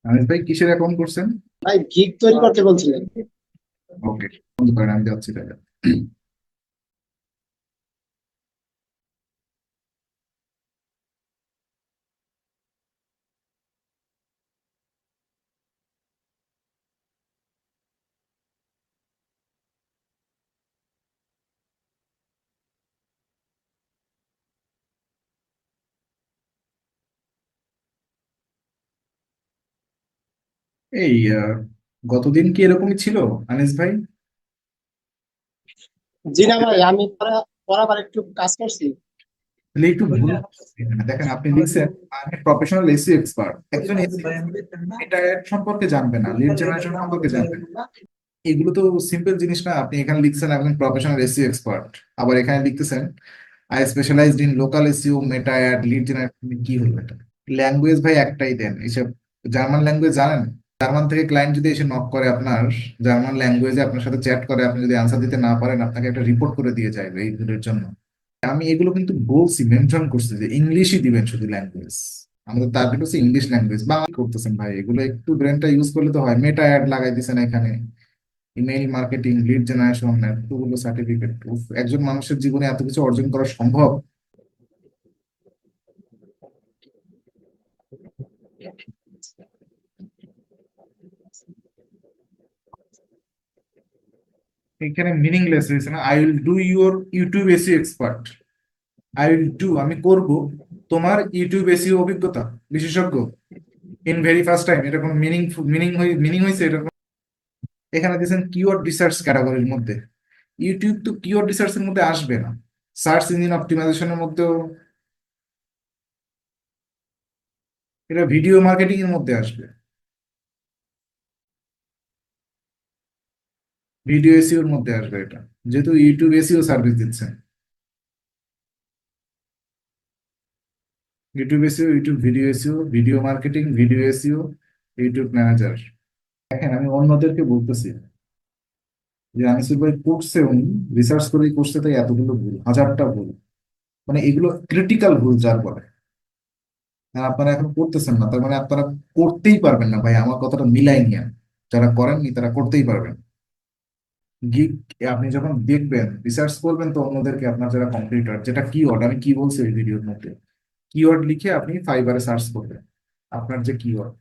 আনিস ভাই কিসের অ্যাকাউন্ট করছেন? ভাই গিগ তৈরি করতে বলছিলেন। ওকে, বন্ধ করেন, আমি যাচ্ছি তাহলে। এই গতদিন কি এরকমই ছিল আনিস ভাই? জি না ভাই, আমি পড়াবার একটু কাজ করছি। তাহলে একটু ভুল করতেছি এখানে। দেখেন, আপনি লিখছেন আমি প্রফেশনাল এসইও এক্সপার্ট। একজন এসইও এটা এর সম্পর্কে জানবে না, লিড জেনারেশন সম্পর্কে জানবে না। এগুলো তো সিম্পল জিনিস না। আপনি এখানে লিখছেন একজন প্রফেশনাল এসইও এক্সপার্ট, আবার এখানে লিখতেছেন I specialized in local SEO, Meta ad, lead generation. কি হলো এটা? ল্যাঙ্গুয়েজ ভাই একটাই দেন এসব। জার্মান ল্যাঙ্গুয়েজ জানেন? জার্মান থেকে ক্লায়েন্ট যদি এসে নক করে আপনার, জার্মান ল্যাঙ্গুয়েজে আপনার সাথে চ্যাট করে, আপনি যদি আনসার দিতে না পারেন আপনাকে একটা রিপোর্ট করে দিয়ে যাবে এই ভুলের জন্য। আমি এগুলো কিন্তু বলছি, মেনশন করছি যে ইংলিশই দিবেন শুধু ল্যাঙ্গুয়েজ। আমাদের টার্গেট হচ্ছে ইংলিশ ল্যাঙ্গুয়েজ। বাংলা করতেছেন ভাই, এগুলো একটু ব্রেনটা ইউজ করলে তো হয়। মেটা অ্যাড লাগাই দিচ্ছেন এখানে, ইমেইল মার্কেটিং, লিড জেনারেশন, এতগুলো সার্টিফিকেট। একজন মানুষের জীবনে এত কিছু অর্জন করা সম্ভব? এখানে মিনিংলেস হয়েছে না? I will do your YouTube SEO expert. I will do, আমি করব তোমার ইউটিউব এসইও অভিজ্ঞতা বিশেষজ্ঞ ইন ভেরি ফার্স্ট টাইম। এটা কোনো মিনিং হয়েছে এটা? এখানে দিয়েছেন কিওয়ার্ড রিসার্চ ক্যাটাগরির মধ্যে। ইউটিউব তো কিওয়ার্ড রিসার্চের মধ্যে আসবে না, সার্চ ইঞ্জিন অপটিমাইজেশনের মধ্যেও। এটা ভিডিও মার্কেটিং এর মধ্যে আসবে, ভিডিও এসইওর মধ্যে আসবে এটা, যেহেতু ইউটিউব এসইও সার্ভিস দিচ্ছেন। YouTube SEO, YouTube video SEO, video marketing, video SEO, YouTube manager. দেখেন, আমি অন্যদেরকে বলতেছি যে আনিসুল ভাই করছে, উনি রিসার্চ করেই করছে, তাই এতগুলো ভুল, হাজারটা ভুল। মানে এগুলো ক্রিটিক্যাল ভুল যার বলে। আর আপনারা এখন করতেছেন না, তার মানে আপনারা করতেই পারবেন না ভাই। আমার কথাটা মিলাই নিয়ে, যারা করেননি তারা করতেই পারবেন। গিগ, আপনি যখন দেখবেন রিসার্চ করবেন তো অন্যদেরকে, আপনার যারা কম্পিউটার, যেটা কিওয়ার্ড আমি কি বলছি ওই ভিডিওর মধ্যে, কিওয়ার্ড লিখে আপনি ফাইবারে সার্চ করবেন আপনার যে কিওয়ার্ড।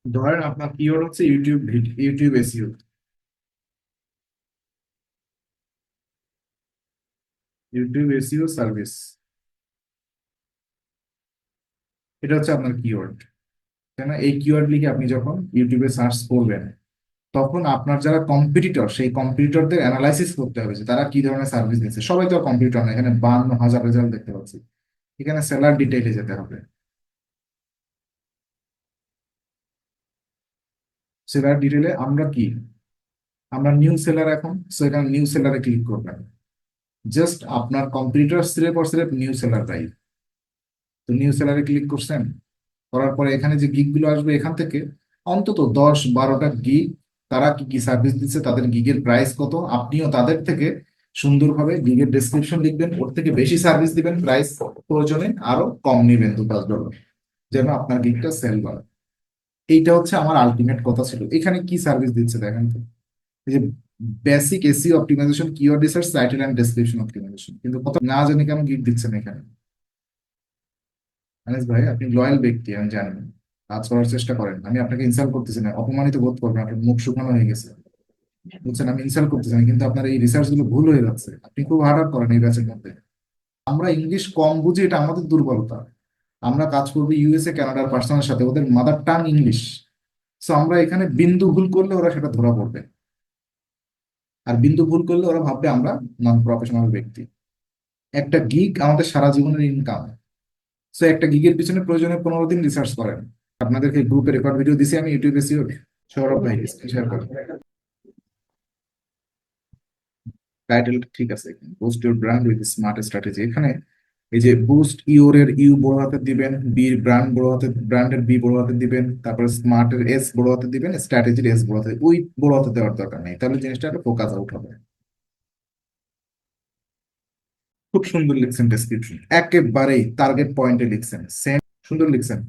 ধরেন আপনার কিওয়ার্ড হচ্ছে YouTube, YouTube SEO, YouTube SEO service, এটা হচ্ছে আপনার কিওয়ার্ড, তাই না? এই কিওয়ার্ড লিখে আপনি যখন ইউটিউবে সার্চ করবেন, তখন আপনার যারা কম্পিটিটর, সেই কম্পিটিটরদের অ্যানালাইসিস করতে হবে যে তারা কি ধরনের সার্ভিস দিচ্ছে। সবাই তো কম্পিটিটর না, এখানে 52,000 রেজাল্ট দেখতে পাচ্ছি। এখানে সেলার ডিটেইলে যেতে হবে। সেলার ডিটেইলে আমরা কি, আমরা নিউ সেলার এখন, সো এখানে নিউ সেলারে ক্লিক করবেন। জাস্ট আপনার কম্পিটিটর সিলেক্ট আর সিলেক্ট নিউ সেলার রাইট। তো নিউ সেলারে ক্লিক করছেন, করার পরে এখানে যে গিগ গুলো আসবে, এখান থেকে অন্তত 10-12টা গিগ, তারা কি কি সার্ভিস দিচ্ছে, তাদের গিগের প্রাইস কত, আপনিও তাদের থেকে সুন্দরভাবে গিগের ডেসক্রিপশন লিখবেন। ওর থেকে বেশি সার্ভিস দিবেন, প্রাইস প্রয়োজনে আরো কম নিবেন, $2-5, যেন আপনার গিগটা সেল করে। এইটা হচ্ছে আমার আলটিমেট কথা ছিল। এখানে কি সার্ভিস দিচ্ছে দেখেন তো, এই যে basic SEO optimization, keyword research, title and description optimization, কিন্তু কত না জানি কেন গিগ দিচ্ছেন এখানে। আনিস ভাই, আপনি লয়াল ব্যক্তি আমি জানি, কাজ করার চেষ্টা করেন। আমি আপনাকে ইনসাল্ট করতেছি না, অপমানিত বোধ করবেন, আপনার মুখ শুকানো হয়ে গেছে, বুঝছেন? আমি ইনসাল্ট করতেছি না, কিন্তু আপনার এই রিসার্চ গুলো ভুল হয়ে যাচ্ছে। আপনি খুব হার্ড ওয়ার্ক করেন এই ব্যাচের মধ্যে। আমরা ইংলিশ কম বুঝি, এটা আমাদের দুর্বলতা। আমরা কাজ করবো ইউএসএ কানাডার পার্সনের সাথে, ওদের মাদার টাং ইংলিশ। সো আমরা এখানে বিন্দু ভুল করলে ওরা সেটা ধরা পড়বে, আর বিন্দু ভুল করলে ওরা ভাববে আমরা নন প্রফেশনাল ব্যক্তি। একটা গিগ আমাদের সারা জীবনের ইনকাম। সো একটা গিগের পিছনে প্রয়োজনে 15 দিন রিসার্চ করেন। আপনাদেরকে গ্রুপে রেকর্ড ভিডিও দিছি আমি, ইউটিউবে সিওর। সৌরভ ভাই স্ক্রিন শেয়ার করেন। টাইটেল ঠিক আছে, boost your brand with smart strategy. এখানে এই যে বুস্ট ইউর এর ইউ বড় হাতে দিবেন, বির ব্র্যান্ড বড় হাতে, ব্র্যান্ডের বি বড় হাতে দিবেন, তারপরে স্মার্ট এর এস বড় হাতে দিবেন, স্ট্র্যাটেজির এস বড় হাতে, ওই বড় হাতে দেওয়ার দরকার নেই, তাহলে জিনিসটা একটা ফোকাস আউট হবে। খুব সুন্দর লিখছেন ডেসক্রিপশন, একেবারেই টার্গেট পয়েন্টে লিখছেন, সেম সুন্দর লিখছেন,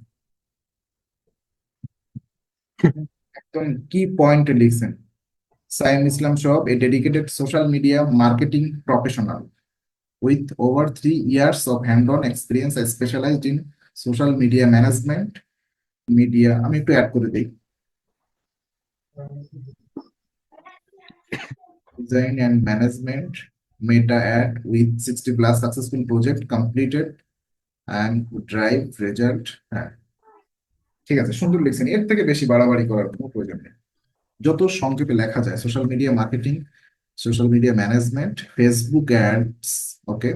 একদম কি পয়েন্টে লিখছেন। সাইম ইসলাম সব এ dedicated social media marketing professional with over 3 years of hand-on experience specialized in social media management, media আমি একটু অ্যাড করে দিই, design and management, meta ad with 60 plus successful project completed and drive result। হ্যাঁ ঠিক আছে, সুন্দর লিখছেন, এর থেকে বেশি বাড়াবাড়ি করার কোনো প্রয়োজন নেই। যত সংক্ষেপে লেখা যায়, social media marketing, social media management, Facebook ads, okay,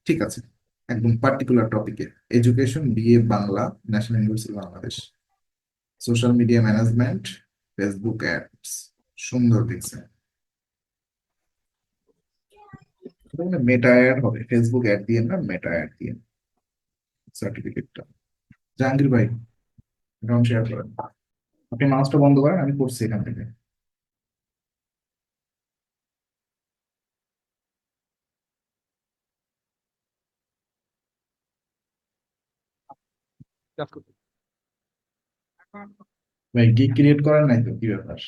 ঠিক আছে, একদম পার্টিকুলার টপিকে, education, BA Bangla, National University Bangladesh, social media management, Facebook ads, সুন্দর দেখছে। মেটা অ্যাড হবে, ফেসবুক অ্যাড দিয়ে না, মেটা অ্যাড দিয়ে সার্টিফিকেটটা। জাহাঙ্গীর ভাই অ্যাকাউন্ট শেয়ার করেন, আপনি মাউসটা বন্ধ করেন, আমি করছি এখান থেকে। ভাই গিগ ক্রিয়েট করেন নাই তো, কি ব্যাপার?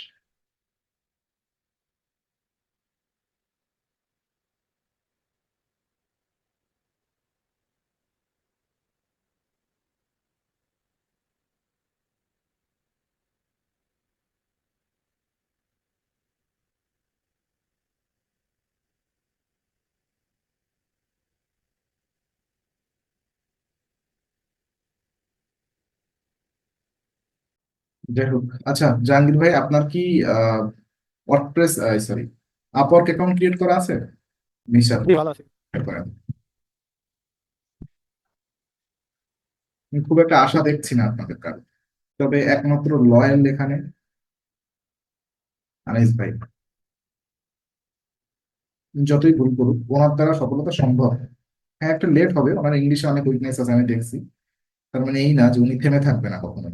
যাই হোক, আচ্ছা জাহাঙ্গীর ভাই, আপনার কি WordPress, sorry, Upwork account create করা আছে? নিশাদ জি, ভালো আছি। করেন। আমি খুব একটা আশা দেখছি না আপনাদের কাছে, তবে একমাত্র লয়াল এখানে আনিস ভাই, যতই ভুল করুক ওনার দ্বারা সফলতা সম্ভব। হ্যাঁ একটু লেট হবে, ওনার ইংলিশে অনেক উইকনেস আছে আমি দেখছি, তার মানে এই না যে উনি থেমে থাকবে না কখনো।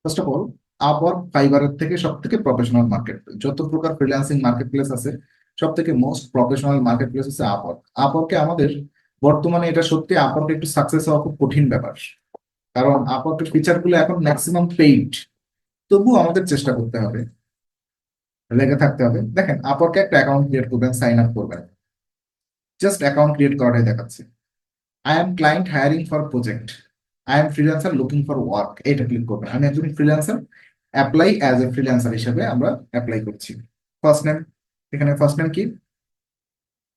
ফার্স্ট অফ অল, আপওয়ার্ক ফাইবারের থেকে সব থেকে প্রফেশনাল মার্কেট, যত প্রকার ফ্রিল্যান্সিং মার্কেট প্লেস আছে সব থেকে মোস্ট প্রফেশনাল মার্কেট প্লেস হচ্ছে আপওয়ার্ক। আপওয়ার্কে আমাদের বর্তমানে, এটা সত্যি, আপওয়ার্কে একটু সাকসেস হওয়া খুব কঠিন ব্যাপার, কারণ আপওয়ার্কের ফিচার গুলো এখন ম্যাক্সিমাম পেইড, তবুও আমাদের চেষ্টা করতে হবে, লেগে থাকতে হবে। দেখেন আপওয়ার্কে একটা অ্যাকাউন্ট ক্রিয়েট করবেন, সাইন আপ করবেন, জাস্ট অ্যাকাউন্ট ক্রিয়েট করাটাই দেখাচ্ছে। I am client hiring for project, I am freelancer looking for work, এটা ক্লিক করবেন, আমি একজন freelancer, apply as a freelancer হিসেবে আমরা অ্যাপ্লাই করছি। ফার্স্ট নেম, এখানে ফার্স্ট নেম কি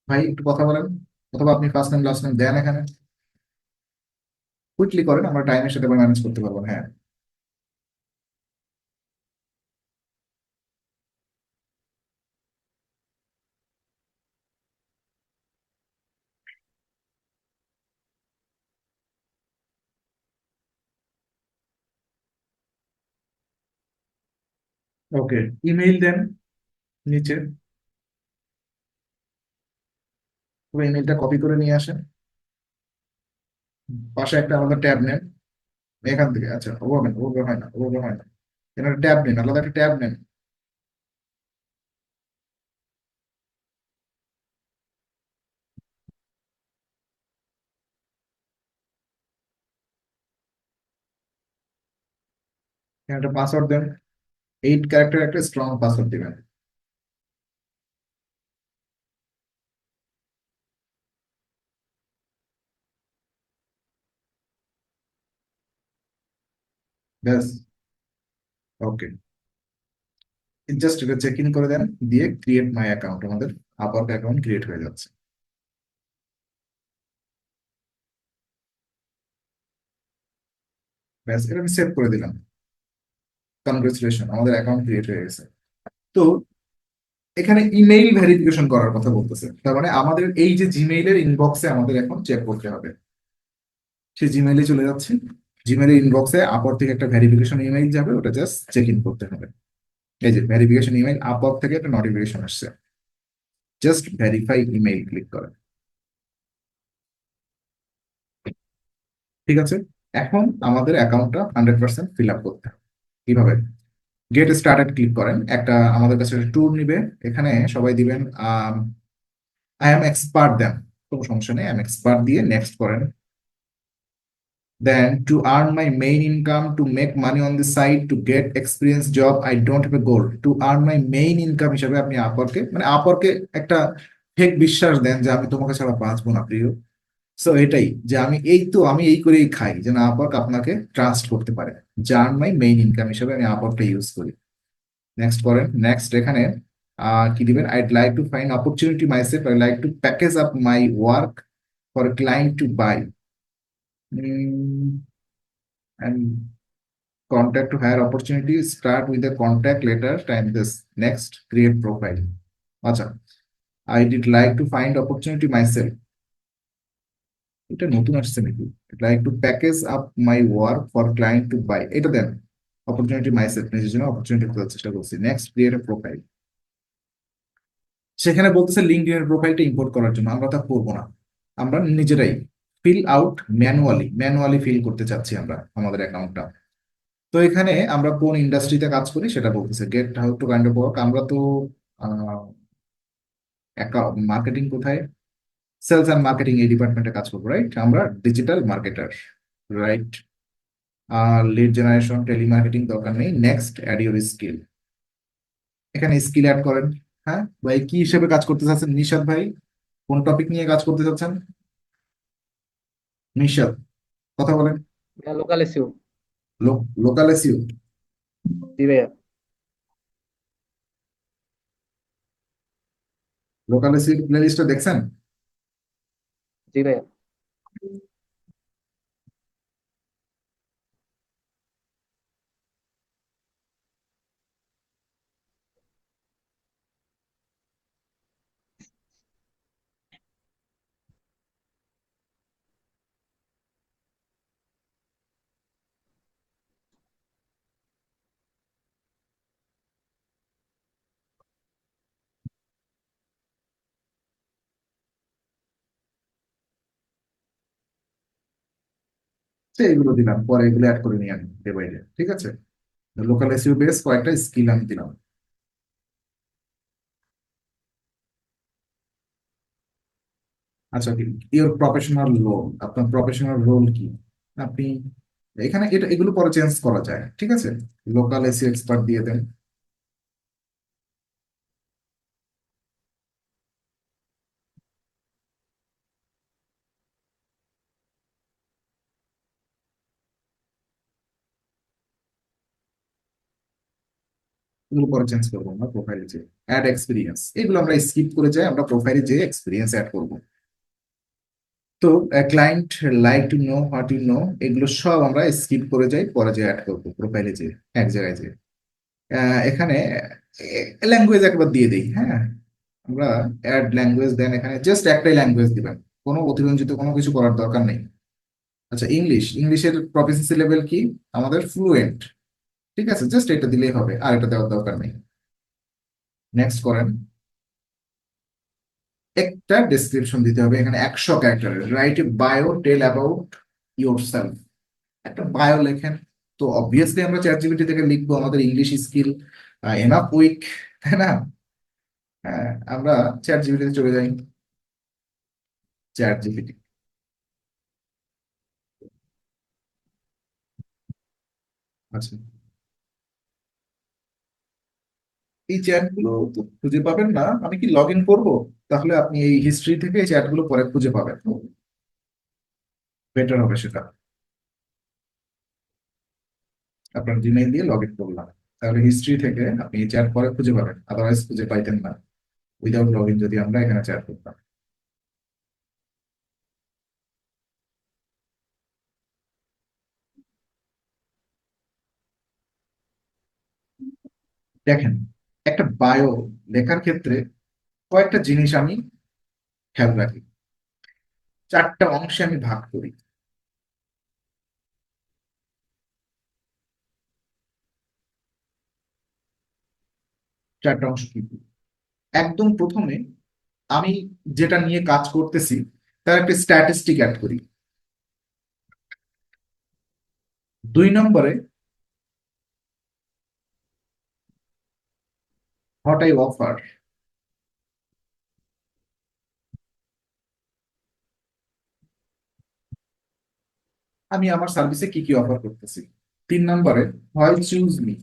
ভাই একটু কথা বলেন, অথবা আপনি ফার্স্ট নেম লাস্ট নেম দেন এখানে, কুইকলি করেন, আমরা টাইমের সাথে ম্যানেজ করতে পারবো। হ্যাঁ ওকে, ইমেইল দেন নিচে, পুরো ইমেইলটা কপি করে নিয়ে আসেন, পাশে একটা আলাদা ট্যাব নেন এখান থেকে, আচ্ছা ওভাবে না, ওভাবে হয় না, ওভাবে হয় না, এখানে ট্যাব নেন, আলাদা একটা ট্যাব নেন, এখানে একটা পাসওয়ার্ড দেন, 8 ক্যারেক্টার একটা স্ট্রং পাসওয়ার্ড দিবেন। ব্যাস, ওকে, জাস্ট এটা চেক ইন করে দেন, দিয়ে ক্রিয়েট মাই অ্যাকাউন্ট, আমাদের আপওয়ার্ক অ্যাকাউন্ট ক্রিয়েট হয়ে যাচ্ছে। ব্যাস, এটা আমি সেভ করে দিলাম, কনগ্রেচুলেশন, আমাদের অ্যাকাউন্ট ক্রিয়েট হয়ে গেছে। তো এখানে ইমেইল ভেরিফিকেশন করার কথা বলতেছে, তার মানে আমাদের এই যে জিমেইলের ইনবক্সে আমাদের এখন চেক করতে হবে। সে জিমেইলে চলে যাচ্ছে, জিমেইলের ইনবক্সে আপর থেকে একটা ভেরিফিকেশন ইমেইল যাবে, ওটা জাস্ট চেক ইন করতে হবে। এই যে ভেরিফিকেশন ইমেইল, আপর থেকে একটা নোটিফিকেশন আসছে, জাস্ট ভেরিফাই ইমেইল ক্লিক করেন। ঠিক আছে, এখন আমাদের অ্যাকাউন্টটা 100% ফিল আপ করতে হবে। কিভাবে? গেট স্টার্টেড ক্লিক করেন, একটা আমাদের কাছে ট্যুর নিবে, এখানে সবাই দিবেন আই এম এক্সপার্ট, দেন কোনো সমস্যা নেই, আই এম এক্সপার্ট দিয়ে নেক্সট করেন। Then to earn my main income, to make money on the side, to get experience job, I don't have a goal. To earn my main income হিসাবে আপনি আপরকে, মানে আপরকে একটা fake বিশ্বাস দেন যে আমি তোমাকে ছাড়া বাঁচবো না প্রিয়। সো এটাই যে আমি এই তো আমি এই করেই খাই, যেন আপওয়ার্ক আপনাকে ট্রাস্ট করতে পারে। যে আর্ন মাই মেইন ইনকাম হিসাবে আমি আপওয়ার্কটা ইউজ করি। নেক্সট করেন, নেক্সট এখানে কি দিবেন? I'd like to find opportunity myself, I like to package up my work for client to buy, and contact to hire opportunities, start with the contact letter, time this, next, create profile. আচ্ছা, I did like to find opportunity myself, এটা নতুন আসছে নাকি? Like to package up my work for client to buy, এটা দেন। Opportunity myself, নিজের জন্য opportunity খোঁজার চেষ্টা করছি। Next, create a profile. সেখানে বলতেছে লিঙ্কডইন এর প্রোফাইলটা ইম্পোর্ট করার জন্য, আমরা তা করবো না, আমরা নিজেরাই fill out manually, manually fill করতে চাচ্ছি আমরা আমাদের অ্যাকাউন্টটা। তো এখানে আমরা কোন ইন্ডাস্ট্রিতে কাজ করি সেটা বলতেছে, get how to kind of work. আমরা তো মার্কেটিং কোথায়, সেলস অ্যান্ড মার্কেটিং এই ডিপার্টমেন্টে কাজ করবো, রাইট? আমরা digital marketer, right? Lead generation, telemarketing দরকার নেই। নেক্সট, অ্যাড ইউর স্কিল, এখানে স্কিল অ্যাড করেন। হ্যাঁ ভাই, কি হিসেবে কাজ করতে চাচ্ছেন নিশাদ ভাই? কোন টপিক নিয়ে কাজ করতে চাচ্ছেন নিশাদ? কথা বলেন। Local SEO. Local SEO. জি ভাইয়া। লোকাল এসইও প্লেলিস্টটা দেখছেন? জি ভাইয়া। সে এগুলো দিলাম, পরে এগুলো অ্যাড করে নিয়ে আনি ডে বাই ডে, ঠিক আছে? লোকাল এসইও বেস কয়েকটা স্কিল আমি দিলাম। আচ্ছা, ইওর প্রফেশনাল রোল, আপনার প্রফেশনাল রোল কি? আপনি এখানে এটা এগুলো পরে চেঞ্জ করা যায়, ঠিক আছে? লোকাল এসিও এক্সপার্ট দিয়ে দেন। এগুলো পরে চেঞ্জ করবো আমরা প্রোফাইলে যে। অ্যাড এক্সপিরিয়েন্স, এগুলো আমরা স্কিপ করে যাই, আমরা প্রোফাইলে যে এক্সপিরিয়েন্স অ্যাড করবো। তো client like to know what you know, এগুলো সব আমরা স্কিপ করে যাই, পরে যে অ্যাড করবো প্রোফাইলে যে, এক জায়গায় যে। এখানে ল্যাঙ্গুয়েজ একবার দিয়ে দিই, হ্যাঁ? আমরা অ্যাড ল্যাঙ্গুয়েজ দেন, এখানে জাস্ট একটাই ল্যাঙ্গুয়েজ দিবেন, কোনো অতিরঞ্জিত কোনো কিছু করার দরকার নেই। আচ্ছা, ইংলিশ, ইংলিশের প্রফিসিয়েন্সি লেভেল কি? আমাদের ফ্লুয়েন্ট, ঠিক আছে? জাস্ট এটা দিলেই হবে, আর এটা দেওয়ার দরকার নেই। নেক্সট করেন। একটা ডেসক্রিপশন দিতে হবে এখানে 100 ক্যারেক্টারের, write a bio, tell about yourself, একটা বায়ো লেখেন। তো অবভিয়াসলি আমরা চ্যাট জিপিটি থেকে লিখবো, আমাদের ইংলিশ স্কিল এনাফ উইক, তাই না? হ্যাঁ, আমরা চ্যাট জিপিটিতে চলে যাই। চ্যাট জিপিটি, আচ্ছা, এই চ্যাট গুলো তো খুঁজে পাবেন না, আমি কি লগ ইন করবো? তাহলে আপনি এই হিস্ট্রি থেকে এই চ্যাট গুলো পরে খুঁজে পাবেন, বেটার হবে সেটা। আপনার জিমেইল দিয়ে লগ ইন করলাম, তাহলে হিস্ট্রি থেকে আপনি এই চ্যাট পরে খুঁজে পাবেন, আদারওয়াইজ খুঁজে পাইতেন না উইদাউট লগ ইন যদি আমরা এখানে চ্যাট করতাম। দেখেন, একটা বায়ো লেখার ক্ষেত্রে কয়েকটা জিনিস আমি খেয়াল রাখি, 4টা অংশে আমি ভাগ করি। চারটা অংশ কি কি? একদম প্রথমে আমি যেটা নিয়ে কাজ করতেছি তার একটা স্ট্যাটিস্টিক অ্যাড করি। 2 নম্বরে হোয়াট আই অফার, আমি আমার সার্ভিসে কি কি অফার করতেছি। 3 নম্বরে হোয়াই চুজ মি,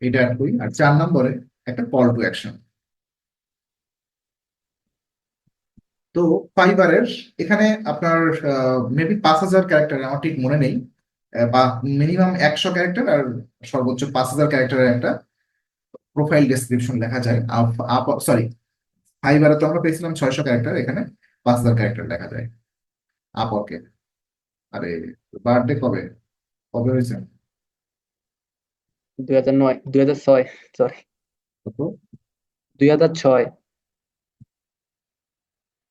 এটা অ্যাড করি। আর 4 নম্বরে একটা কল টু অ্যাকশন। তো ফাইবারের এখানে আপনার মেবি 5,000 ক্যারেক্টার, আমার ঠিক মনে নেই, বা মিনিমাম 100 ক্যারেক্টার আর সর্বোচ্চ 5,000 ক্যারেক্টারের একটা প্রোফাইল ডেসক্রিপশন লেখা যায়। সরি, ফাইবারে তো আমরা পেয়েছিলাম 600 ক্যারেক্টার, এখানে 5,000 ক্যারেক্টার লেখা যায় আপরকে। আরে বার্থডে কবে, কবে হয়েছে? 2009, 2006, সরি, কত? 2006।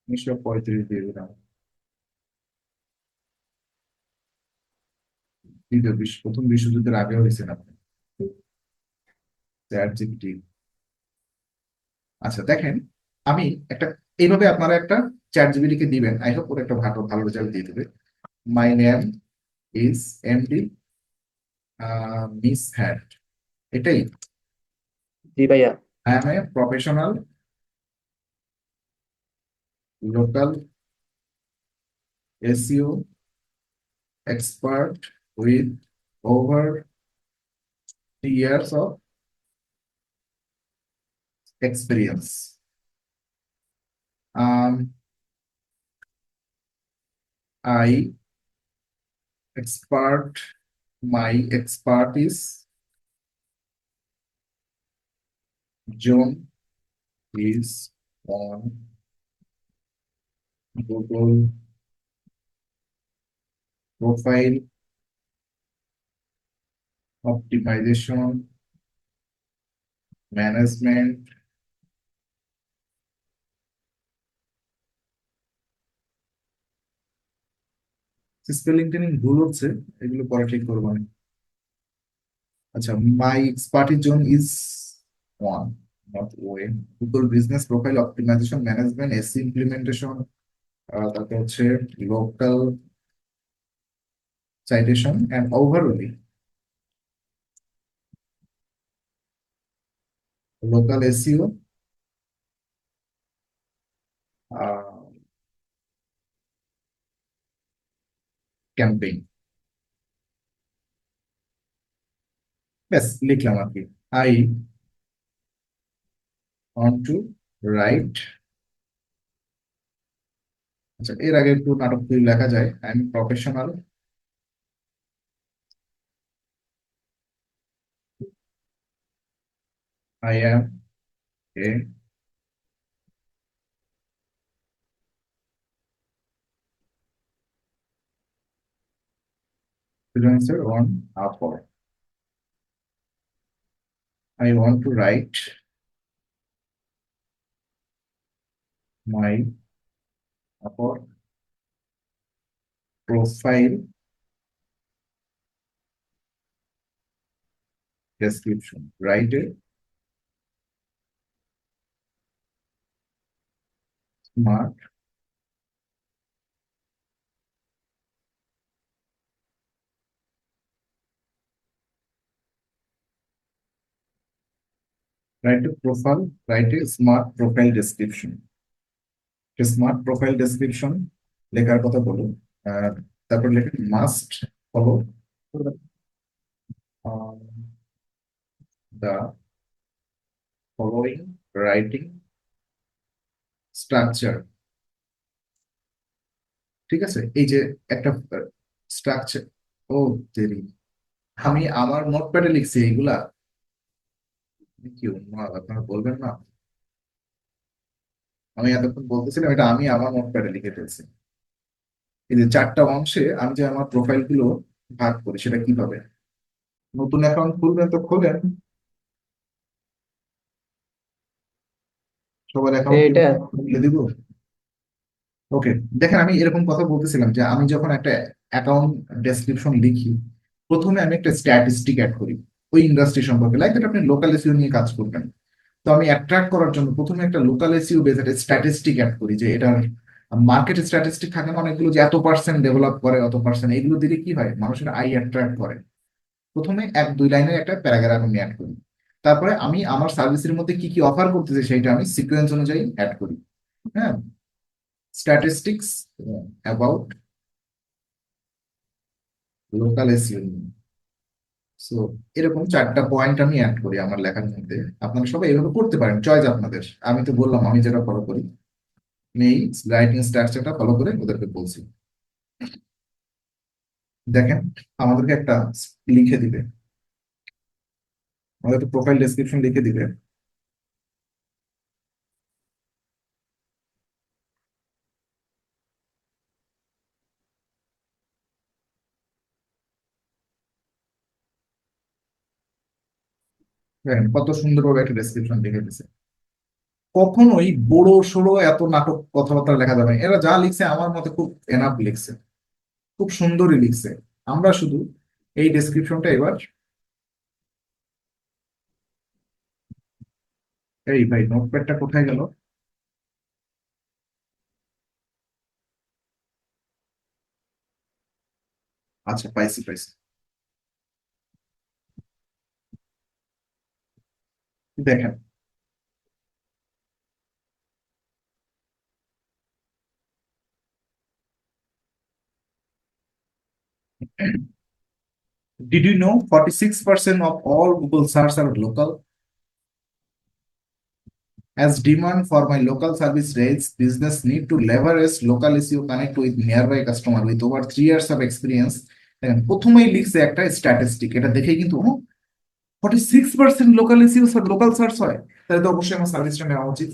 1935 দিয়ে দিলাম। প্রথম বিশ্বযুদ্ধের আগে হয়েছে না? Chat GPT. আচ্ছা দেখেন, আমি একটা, এইভাবে আপনারা একটা চ্যাট জিপিটি কে দিবেন, আই হোপ ওর একটা ভালো ভালো রেজাল্ট দিয়ে দেবে। My name is MD miss had, এটাই। জি ভাইয়া। I M a professional local SEO expert with over 3 years of experience. Um, I expert, my expertise zone is on Google profile optimization, management, spelling টেলিং ভুল হচ্ছে, এগুলো পরে ঠিক করবো আমি। আচ্ছা, my expertise zone is one, not way. Google business profile optimization, management, AC implementation, তারপর হচ্ছে local citation and overly local SEO, uh, campaign। ব্যাস লিখলাম আর কি। আই ওয়ান্ট টু রাইট, আচ্ছা এর আগে একটু নাটক করে লেখা যায়, I am professional I M A freelancer on Upwork, I want to write my Upwork profile description, write a smart write a smart profile description। Smart profile description লেখার কথা বলুন, তারপর লেখেন must follow the following writing structure। ঠিক আছে, এই যে একটা স্ট্রাকচার, ও দেরি, আমি আমার নোটপ্যাডে লিখছি এইগুলা, কি উন্মাদ, আপনারা বলবেন না। আমি এতক্ষণ বলতেছিলাম এটা আমি আমার নোটপ্যাডে লিখে ফেলছি। এই যে 4টা অংশে আমি যে আমার প্রোফাইল গুলো ভাগ করি, সেটা কিভাবে? নতুন অ্যাকাউন্ট খুলবেন তো খোলেন, সবার অ্যাকাউন্ট এটা খুলে দিব। ওকে, দেখেন আমি এরকম কথা বলতেছিলাম যে আমি যখন একটা অ্যাকাউন্ট ডেসক্রিপশন লিখি, প্রথমে আমি একটা স্ট্যাটিস্টিক অ্যাড করি। ওই ইন্ডাস্ট্রি সম্পর্কে, লাইক দ্যাট আপনি লোকাল এসইও নিয়ে কাজ করবেন। তো আমি অ্যাট্রাক্ট করার জন্য প্রথমে একটা local SEO based statistic add করি, যে এটার মার্কেট স্ট্যাটিস্টিক থাকে না অনেকগুলো, যে এত পার্সেন্ট ডেভেলপ করে, অত পার্সেন্ট, এগুলো দিলে কি হয়, মানুষের আই অ্যাট্রাক্ট করে। প্রথমে 1-2 লাইনের একটা প্যারাগ্রাফ আমি অ্যাড করি। তারপরে আমি আমার সার্ভিসের মধ্যে কি কি অফার করতেছি সেইটা আমি সিকোয়েন্স অনুযায়ী অ্যাড করি। হ্যাঁ, statistics about local SEO. So এরকম 4টা পয়েন্ট আমি অ্যাড করি আমার লেখার মধ্যে। আপনারা সবাই এইভাবে করতে পারেন, চয়েস আপনাদের। আমি তো বললাম আমি যেটা ফলো করি, আমি এই রাইটিং স্ট্রাকচারটা ফলো করে ওদেরকে বলছি। দেখেন, আমাদেরকে একটা লিখে দিবে, আমাদের একটা প্রোফাইল ডেসক্রিপশন লিখে দিবে। দেখেন কত সুন্দরভাবে একটা ডেসক্রিপশন লিখে দিছে। কখনোই বড় সড়ো এত নাটক কথাবার্তা লেখা যাবে না। এরা যা লিখছে আমার মতে খুব এনাফ লিখছে, খুব সুন্দরই লিখছে। আমরা শুধু এই ডেসক্রিপশনটা এবার, এই ভাই নোটপ্যাডটা কোথায় গেল? আচ্ছা, পাইছি পাইছি। দেখেন, did you know 46% of all Google search are local? As demand for my local service rates, business need to leverage local SEO connect with nearby customer with over 3 years of experience. দেখেন প্রথমেই লিখছে একটা statistic, এটা দেখেই কিন্তু 46% local SEO local search হয়, তাহলে তো অবশ্যই আমার সার্ভিসটা নেওয়া উচিত।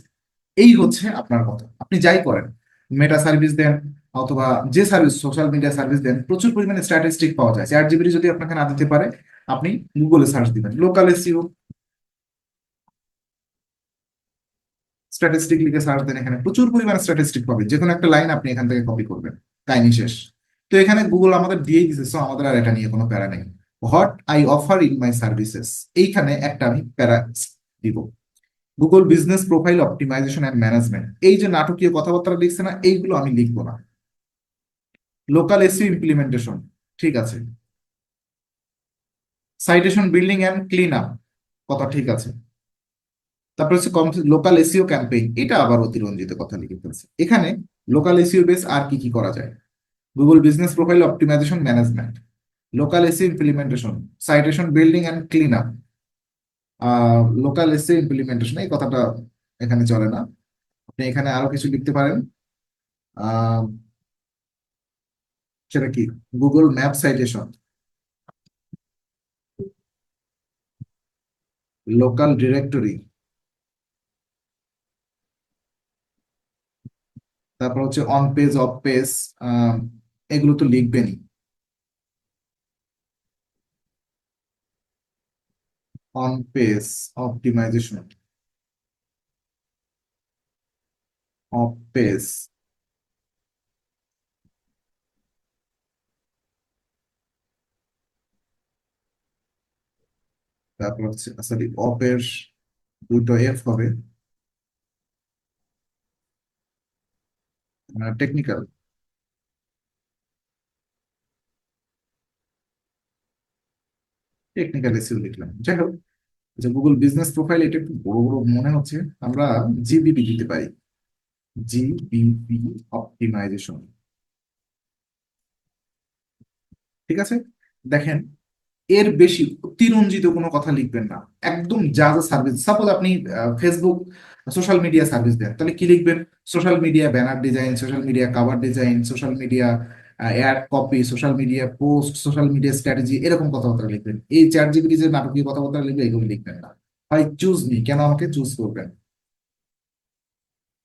এই হচ্ছে আপনার কথা। আপনি যাই করেন, মেটা সার্ভিস দেন অথবা যে সার্ভিস, সোশ্যাল মিডিয়া সার্ভিস দেন, প্রচুর পরিমাণে স্ট্যাটিস্টিক পাওয়া যায়। চ্যাট জিপিটি যদি আপনাকে না দিতে পারে, আপনি গুগলে সার্চ দিবেন লোকাল এসইও, স্ট্যাটিস্টিক লিখে সার্চ দেন, এখানে প্রচুর পরিমাণে স্ট্যাটিস্টিক পাবেন। যে কোনো একটা লাইন আপনি এখান থেকে কপি করবেন, কাহিনী শেষ। তো এখানে গুগল আমাদের দিয়েই দিছে, সো আমাদের আর এটা নিয়ে কোনো প্যারা নেই। What I offer in my services, এইখানে একটা আমি প্যারা দিব। Google business profile optimization and management, এই যে নাটকীয় কথাবার্তা লিখছে না, এইগুলো আমি লিখবো না। লোকাল এসইও ইমপ্লিমেন্টেশন, ঠিক আছে। Citation building and clean up, কথা ঠিক আছে। তারপর হচ্ছে লোকাল এসইও ক্যাম্পেইন, এটা আবার অতিরঞ্জিত কথা লিখে ফেলছে এখানে। লোকাল এসইও বেস আর কি কি করা যায়, Google business profile optimization management, local SEO implementation, citation building and clean up, local SEO implementation, এই কথাটা এখানে চলে না। আপনি এখানে আরো কিছু লিখতে পারেন। আহ সেটা কি, Google map citation, local directory, তারপর হচ্ছে অন পেজ অফ পেজ, এগুলো তো লিখবেনই। On page optimization, off page, তারপর হচ্ছে সরি অপের দুটো এফ হবে, টেকনিক্যাল। টেকনিক্যাল এসইও লিখলাম, যাই হোক। যে গুগল বিজনেস প্রোফাইল, এটা একটু বড় বড় মনে হচ্ছে, আমরা জিবিপি দিতে পারি, জিবিপি অপটিমাইজেশন, ঠিক আছে। দেখেন, এর বেশি অতিরঞ্জিত কোনো কথা লিখবেন না। একদম যা যা সার্ভিস, সাপোজ আপনি ফেসবুক সোশ্যাল মিডিয়া সার্ভিস দেন, তাহলে কি লিখবেন? Social media banner design, social media cover design, social media ad copy, social media post, social media strategy, এরকম কথাবার্তা লিখবেন। এই চ্যাট জিপিটি যে নাটকীয় কথাবার্তা লিখবে, এগুলো লিখবেন না। হয় চুজ মি, কেন আমাকে চুজ করবেন,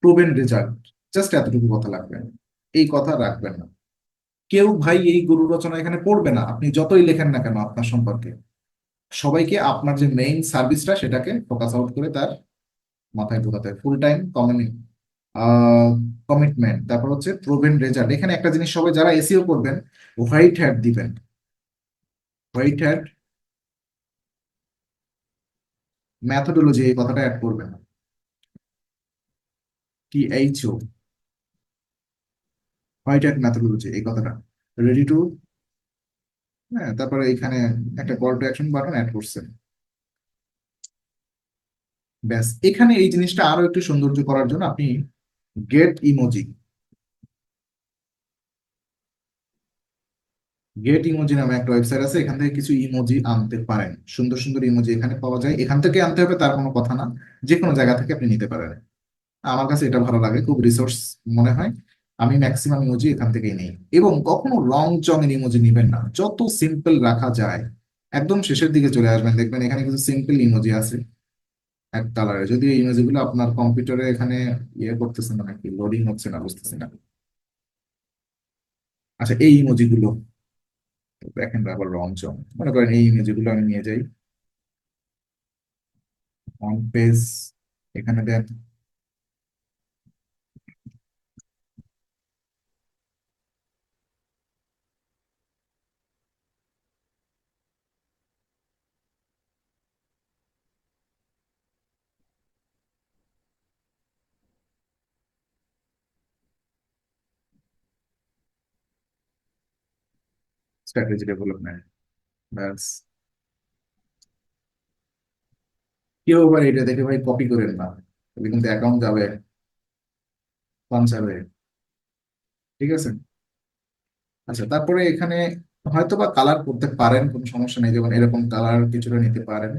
প্রুভেন রেজাল্ট, জাস্ট এতটুকু কথা লাগবে, এই কথা রাখবেন না। কেউ ভাই এই গরু রচনা এখানে পড়বে না, আপনি যতই লেখেন না কেন আপনার সম্পর্কে। সবাইকে আপনার যে মেইন সার্ভিসটা সেটাকে ফোকাস আউট করে তার মাথায় ঢোকাতে হয়। ফুল টাইম কমিটমেন্ট, তারপর হচ্ছে প্রুভেন রেজাল্ট। এখানে একটা জিনিস, সবাই যারা এসইও করবেন, হোয়াইট হ্যাট দিবেন, হোয়াইট হ্যাট ম্যাথোডোলজি এই কথাটা অ্যাড করবেন। THO, হোয়াইট হ্যাট ম্যাথোডোলজি এই কথাটা রেডি টু, হ্যাঁ, তারপরে এখানে একটা call to action button add করছেন। ব্যাস, এখানে এই জিনিসটা আরো একটু সৌন্দর্য করার জন্য আপনি গেট ইমোজি, গেট ইমোজি নামে একটা ওয়েবসাইট আছে, এখান থেকে কিছু ইমোজি আনতে পারেন। সুন্দর সুন্দর ইমোজি এখানে পাওয়া যায়, এখান থেকে আনতে হবে তার কোনো কথা না, যে কোনো জায়গা থেকে আপনি নিতে পারেন। আমার কাছে এটা ভালো লাগে, খুব রিসোর্স মনে হয়। আমি ম্যাক্সিমাম ইমোজি এখান থেকেই নেই। এবং কখনো রং চঙের ইমোজি নিবেন না, যত সিম্পল রাখা যায়। একদম শেষের দিকে চলে আসবেন, দেখবেন এখানে কিছু সিম্পল ইমোজি আছে এক কালারে। যদি এই ইমোজি গুলো আপনার কম্পিউটারে এখানে ইয়ে করতেছে না, নাকি লোডিং হচ্ছে না, বুঝতেছি না। আচ্ছা, এই ইমোজি গুলো দেখেন, আবার রং চং, মনে করেন এই ইমোজি গুলো আমি নিয়ে যাই অন পেজ, এখানে দেন। স্ট্র্যাটেজি ডেভেলপমেন্ট, ব্যাস। কেউ আবার এটা দেখে ভাই কপি করেন না, তাহলে কিন্তু অ্যাকাউন্ট যাবে পাঞ্চার হয়ে। ঠিক আছে। আচ্ছা, তারপরে এখানে হয়তো বা কালার করতে পারেন, কোনো সমস্যা নেই, যেমন এরকম কালার কিছুটা নিতে পারেন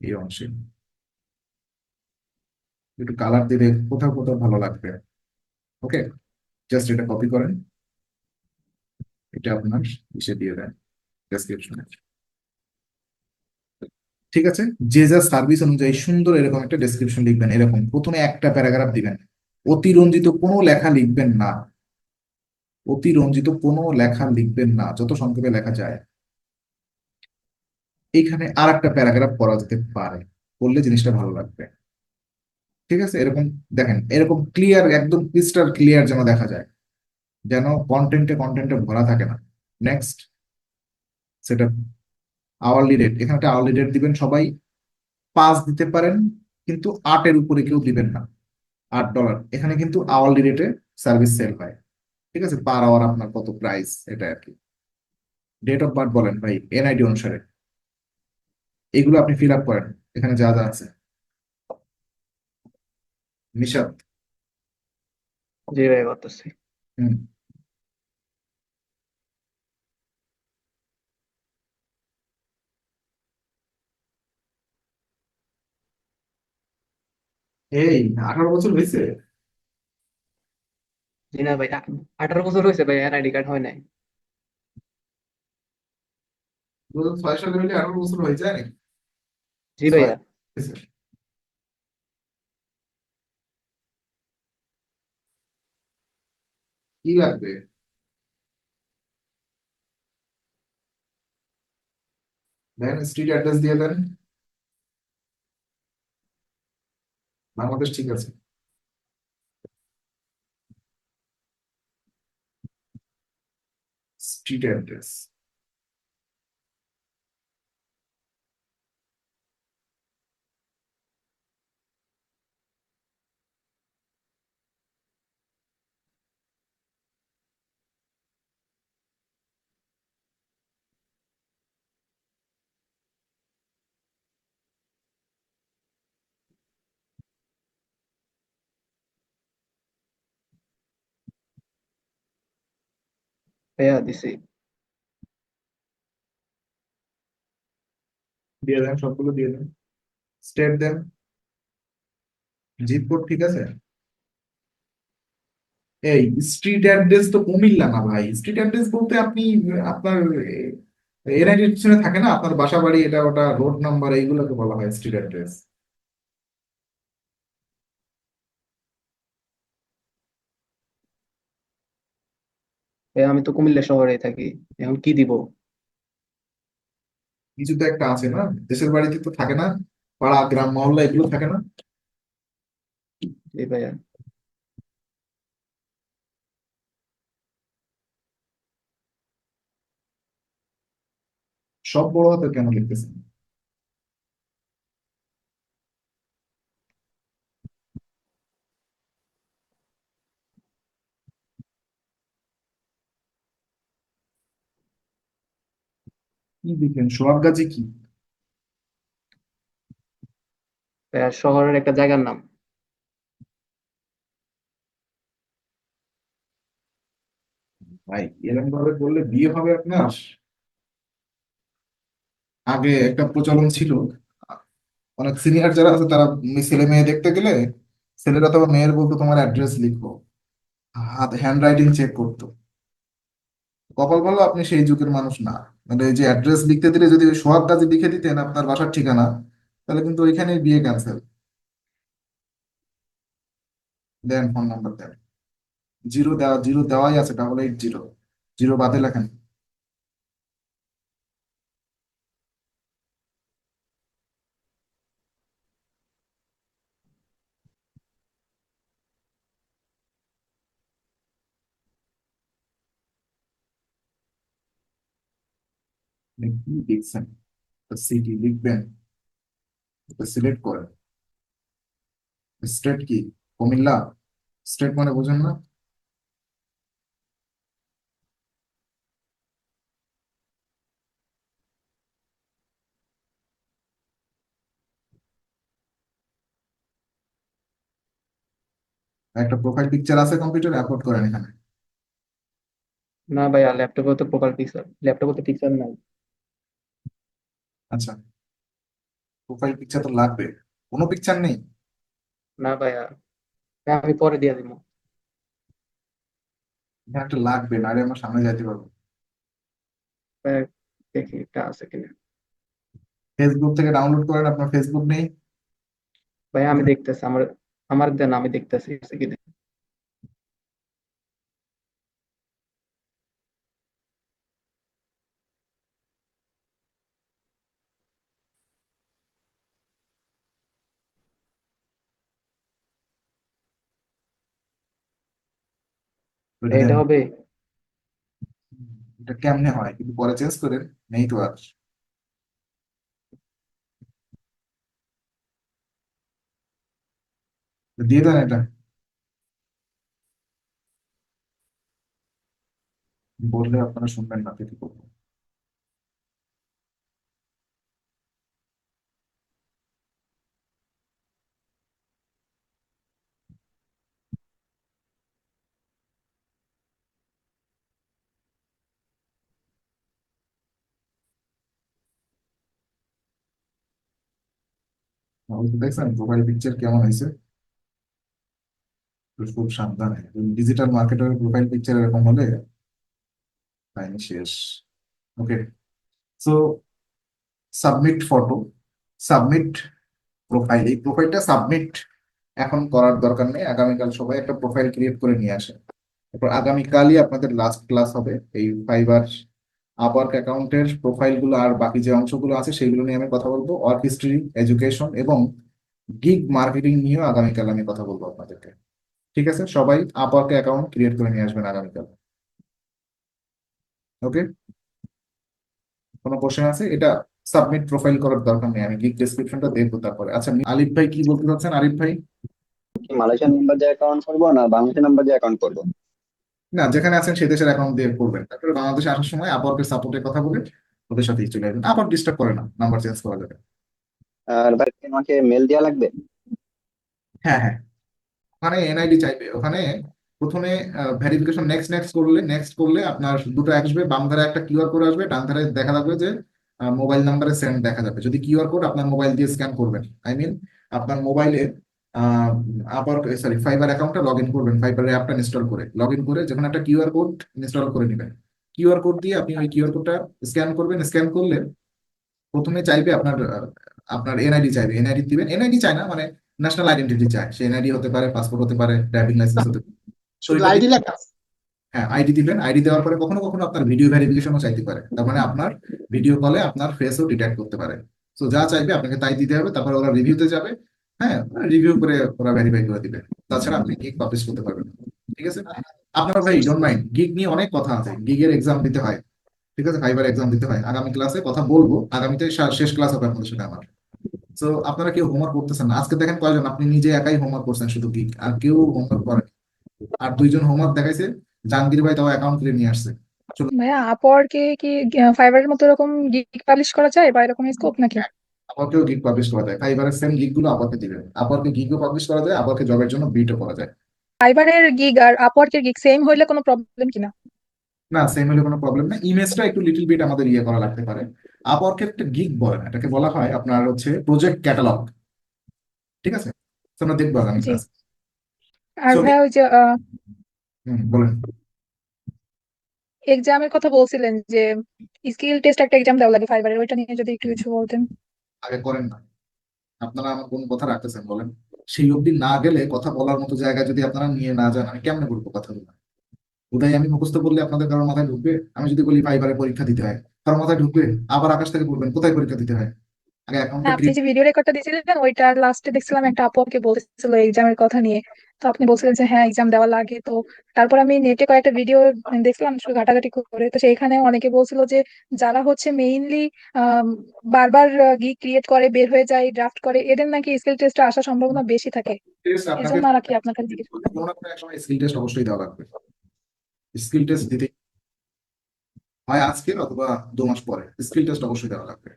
এই অংশে। একটু কালার দিলে কোথাও কোথাও ভালো লাগবে। ওকে, জাস্ট এটা কপি করেন, এটা আপনার ইসে দিয়ে দেন ডেসক্রিপশনে। ঠিক আছে। যে যা সার্ভিস অনুযায়ী সুন্দর এরকম একটা ডেসক্রিপশন লিখবেন, এরকম প্রথমে একটা প্যারাগ্রাফ দিবেন। অতিরঞ্জিত কোনো লেখা লিখবেন না, অতিরঞ্জিত কোনো লেখা লিখবেন না, যত সংক্ষেপে লেখা যায়। এইখানে আর একটা প্যারাগ্রাফ করা যেতে পারে, করলে জিনিসটা ভালো লাগবে। ঠিক আছে, এরকম দেখেন, এরকম ক্লিয়ার, একদম ক্রিস্টাল ক্লিয়ার যেন দেখা যায়, যেন কন্টেন্টে কন্টেন্টে ভরা থাকে না। নেক্সট, সেটা আওয়ারলি রেট, এখানে একটা আওয়ারলি রেট দিবেন সবাই। 5 দিতে পারেন, কিন্তু 8-এর উপরে কেউ দিবেন না। $8 এখানে কিন্তু আওয়ারলি রেটে সার্ভিস সেল হয়। ঠিক আছে, পার আওয়ার আপনার কত প্রাইস, এটা আর কি। ডেট অফ বার্থ বলেন ভাই এনআইডি অনুসারে, এগুলো আপনি ফিল আপ করেন, এখানে যা যা আছে। নিশাদ। জি ভাই করতেছি। হুম। এই 18 বছর হয়েছে? জি না ভাই, 18 বছর হয়েছে ভাই, এনআইডি কার্ড হয় নাই। 2006 সালে হলে 18 বছর হয়ে যায় নাকি? জি ছয় ভাইয়া। হয়েছে। কি লাগবে? দেন স্ট্রিট অ্যাড্রেস দিয়ে দেন। বাংলাদেশ, ঠিক আছে। Street address. ভাইয়া দিছি। দিয়ে দেন, সবগুলো দিয়ে দেন। স্টেট দেন। জিপ কোড, ঠিক আছে। এই স্ট্রিট অ্যাড্রেস তো কুমিল্লা না ভাই, স্ট্রিট অ্যাড্রেস বলতে আপনি আপনার এনআইডি পিছনে থাকে না আপনার বাসা বাড়ি, এটা ওটা রোড নাম্বার, এইগুলোকে বলা হয় স্ট্রিট অ্যাড্রেস। ভাইয়া আমি তো কুমিল্লা শহরেই থাকি, এখন কি দিব? কিছু তো একটা আছে না, দেশের বাড়িতে তো থাকে না, পাড়া গ্রাম মহল্লা এগুলো থাকে না। জি ভাইয়া। সব বড় হাতে কেন লিখতেছেন? কি দেখলেন সোহাগ গাজী কি? শহরের একটা জায়গার নাম। ভাই এরকম ভাবে বললে বিয়ে হবে আপনার? আগে একটা প্রচলন ছিল, অনেক সিনিয়র যারা আছে তারা ছেলে মেয়ে দেখতে গেলে ছেলেরা তো মেয়ের বলতো তোমার অ্যাড্রেস লিখো, হাত হ্যান্ড রাইটিং চেক করতো। কপাল ভালো আপনি সেই যুগের মানুষ না, মানে এই যে অ্যাড্রেস লিখতে দিলে যদি ওই সোহাগ গাজী লিখে দিতেন আপনার বাসার ঠিকানা, তাহলে কিন্তু ওইখানেই বিয়ে ক্যান্সেল। দেন ফোন নাম্বার দেন। জিরো দেওয়া, জিরো দেওয়াই আছে, 880, জিরো বাদে লেখেন। আপনি কি দেখছেন? সিটি লিখবেন, সিলেক্ট করেন। স্টেট কি? কুমিল্লা। স্টেট মানে বোঝেন না? একটা প্রোফাইল পিকচার আছে কম্পিউটারে, আপলোড করেন এখানে। না ভাইয়া, ল্যাপটপে তো পিকচার নাই। আচ্ছা, প্রোফাইল পিকচার তো লাগবে, কোনো পিকচার নেই? না ভাইয়া, হ্যাঁ, আমি পরে দিয়ে দিব। এখানে একটা লাগবে, নাহলে আমার সামনে যাইতে পারবো। ভাইয়া, দেখি এটা আছে কিনা। ফেসবুক থেকে ডাউনলোড করেন, আপনার ফেসবুক নেই? ভাইয়া আমি দেখতেছি, আমার আমার দেন, আমি দেখতেছি আছে কিনা। ওইটা দেন। এটা হবে। এটা কেমনে হয় কিন্তু পরে চেঞ্জ করেন, নেই তো আর। দিয়ে দেন এটা। বললে আপনারা শুনবেন না, কি করবো? দেখছেন প্রোফাইল পিকচার কেমন হয়েছে? তো খুব সাবধানে, ডিজিটাল মার্কেটের প্রোফাইল পিকচার এরকম হলে টাইম শেষ। Okay, so submit photo, submit profile. এই প্রোফাইলটা সাবমিট এখন করার দরকার নেই, আগামীকাল সবাই একটা প্রোফাইল ক্রিয়েট করে নিয়ে আসে। তারপর আগামীকালই আপনাদের লাস্ট ক্লাস হবে এই ফাইবার আপওয়ার্ক অ্যাকাউন্টের প্রোফাইল গুলো, আর বাকি যে অংশগুলো আছে সেগুলো নিয়ে আমি কথা বলবো। ওয়ার্ক হিস্ট্রি, এডুকেশন এবং গিগ মার্কেটিং নিয়েও আগামীকাল আমি কথা বলবো আপনাদেরকে। ঠিক আছে, সবাই আপওয়ার্ক অ্যাকাউন্ট ক্রিয়েট করে নিয়ে আসবেন আগামীকাল। ওকে, কোনো কোশ্চেন আছে? এটা সাবমিট প্রোফাইল করার দরকার নেই, আমি গিগ ডেসক্রিপশনটা দেখবো তারপরে। আচ্ছা, আলিফ ভাই কি বলতে চাচ্ছেন? আরিফ ভাই? কি মালয়েশিয়ান নাম্বার দিয়ে অ্যাকাউন্ট করবো না বাংলাদেশের নাম্বার দিয়ে অ্যাকাউন্ট করবো? না, যেখানে আছেন সেই দেশের অ্যাকাউন্ট দিয়ে করবেন, তারপরে বাংলাদেশে আসার সময় আপওয়ার্কের সাপোর্টের কথা বলে ওদের সাথেই চলে আসবেন। আপওয়ার্ক ডিস্টার্ব করে না, নাম্বার চেঞ্জ করা যাবে। আর ভাই আমাকে মেল দেওয়া লাগবে? হ্যাঁ হ্যাঁ, ওখানে এনআইডি চাইবে। ওখানে প্রথমে ভেরিফিকেশন নেক্সট নেক্সট করলে, নেক্সট করলে আপনার দুটো আসবে, বাম ধারে একটা কিউআর কোড আসবে, ডান ধারে দেখা যাবে যে মোবাইল নাম্বারে সেন্ড দেখা যাবে। যদি কিউআর কোড আপনার মোবাইল দিয়ে স্ক্যান করবেন, আই মিন আপনার মোবাইলে আবার সরি ফাইবার অ্যাকাউন্টটা লগ ইন করবেন, ফাইবার অ্যাপটা ইনস্টল করে লগ ইন করে যখন একটা কিউআর কোড ইনস্টল করে নেবেন, কিউআর কোড দিয়ে আপনি ওই কিউআর কোডটা স্ক্যান করবেন। স্ক্যান করলে প্রথমে চাইবে আপনার আপনার এনআইডি চাইবে, এনআইডি দিবেন। এনআইডি চায় না, মানে ন্যাশনাল আইডেন্টিটি চায়। সে এনআইডি হতে পারে, পাসপোর্ট হতে পারে, ড্রাইভিং লাইসেন্স হতে পারে। তো শুধু এটা আইডি দিয়ে, লেখা আছে? হ্যাঁ আইডি দিবেন। আইডি দেওয়ার পরে কখনো কখনো আপনার ভিডিও ভেরিফিকেশনও চাইতে পারে, তার মানে আপনার ভিডিও কলে আপনার ফেসও ডিটেক্ট করতে পারে। তো যা চাইবে আপনাকে তাই দিতে হবে, তারপরে ওরা রিভিউতে যাবে। হ্যাঁ, রিভিউ করে ওরা ভেরিফাই করে দিবে। তাছাড়া আপনি গিগ পাবলিশ করতে পারবেন না। ঠিক আছে, আপনার ভাই ডোন্ট মাইন্ড, গিগ নিয়ে অনেক কথা আছে, গিগের এক্সাম দিতে হয়। ঠিক আছে, ফাইবার এক্সাম দিতে হয়। আগামী ক্লাসে কথা বলবো, আগামীতে শেষ ক্লাস হবে আপনাদের সাথে আমার। তো আপনারা কেউ হোমওয়ার্ক করতেছেন না আজকে? দেখেন কয়জন, আপনি নিজে একাই হোমওয়ার্ক করছেন শুধু গিগ, আর কেউ হোমওয়ার্ক করেন। আর দুইজন হোমওয়ার্ক দেখাইছে, জাহাঙ্গীর ভাই তাও অ্যাকাউন্ট খুলে নিয়ে আসছে। ভাইয়া আপওয়ার্কে কি ফাইবারের মতো এরকম গিগ পাবলিশ করা যায় বা এরকম স্কোপ নাকি? আপওয়ার্কেও গিগ পাবলিশ করা যায়, ফাইবারের সেম গিগ গুলো আপওয়ার্কে দিবেন, আপওয়ার্কে গিগও পাবলিশ করা যায়, আপওয়ার্কে জবের জন্য বিটও করা যায়। ফাইবারের গিগ আর আপওয়ার্কের গিগ সেম হইলে কোনো প্রবলেম কিনা? না, সেম হলে কোনো প্রবলেম না, ইমেজটা একটু লিটল বিট আমাদের ইয়ে করা লাগতে পারে। আপওয়ার্কের একটা গিগ বলে না, এটাকে বলা হয় আপনার হচ্ছে প্রজেক্ট ক্যাটালগ। ঠিক আছে, তো আমরা দেখবো আগামী জি। ক্লাস। আর ভাইয়া ওই যে বলেন। এক্সামের কথা বলছিলেন যে স্কিল টেস্ট একটা এক্সাম দেওয়া লাগে ফাইবারের, ওইটা নিয়ে যদি একটু কিছু বলতেন। আগে করেন না, আপনারা আমার কোন কথা রাখতেছেন বলেন? সেই অবধি না গেলে কথা বলার মতো জায়গায় যদি আপনারা নিয়ে না যান, আমি কেমনে বলবো কথাগুলো? উদয় আমি মুখস্থ করলে আপনাদের কারোর মাথায় ঢুকবে? আমি যদি বলি ফাইবারে পরীক্ষা দিতে হয়, কারোর মাথায় ঢুকবে? আবার আকাশ থেকে বলবেন কোথায় পরীক্ষা দিতে হয়? আগে অ্যাকাউন্টে আপনি যে ভিডিও রেকর্ডটা দিয়েছিলেন ওইটার লাস্টে দেখছিলাম একটা আপু আমাকে বলতেছিল এক্সামের কথা নিয়ে। তো আপনি বলছিলেন যে হ্যাঁ এক্সাম দেওয়া লাগে। তো তারপর আমি নেটে কয়েকটা ভিডিও দেখছিলাম শুধু ঘাটাঘাটি করে, তো সেইখানে অনেকে বলছিল যে যারা হচ্ছে মেইনলি বারবার গিগ ক্রিয়েট করে বের হয়ে যায় ড্রাফট করে, এদের নাকি স্কিল টেস্টে আসার সম্ভাবনা বেশি থাকে। টেস্ট এই আপনাকে জন্য আর কি আপনার কাছে জিজ্ঞেস করলাম। কোনো না কোনো এক সময় স্কিল টেস্ট অবশ্যই দেওয়া লাগবে। স্কিল টেস্ট দিতে হয় আজকে অথবা 2 মাস পরে, স্কিল টেস্ট অবশ্যই দেওয়া লাগবে।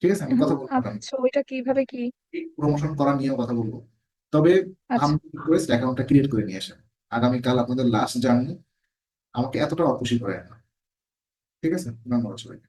ঠিক আছে, আমি কথা বলবো না, আচ্ছা ওইটা কিভাবে কি? প্রমোশন করা নিয়েও কথা বলবো। তবে আচ্ছা। আমি রিকোয়েস্ট অ্যাকাউন্টটা ক্রিয়েট করে নিয়ে আসেন। আগামীকাল আপনাদের লাস্ট জার্নি, আমাকে এতটা অখুশি করে না। ঠিক আছে, ধন্যবাদ সবাইকে।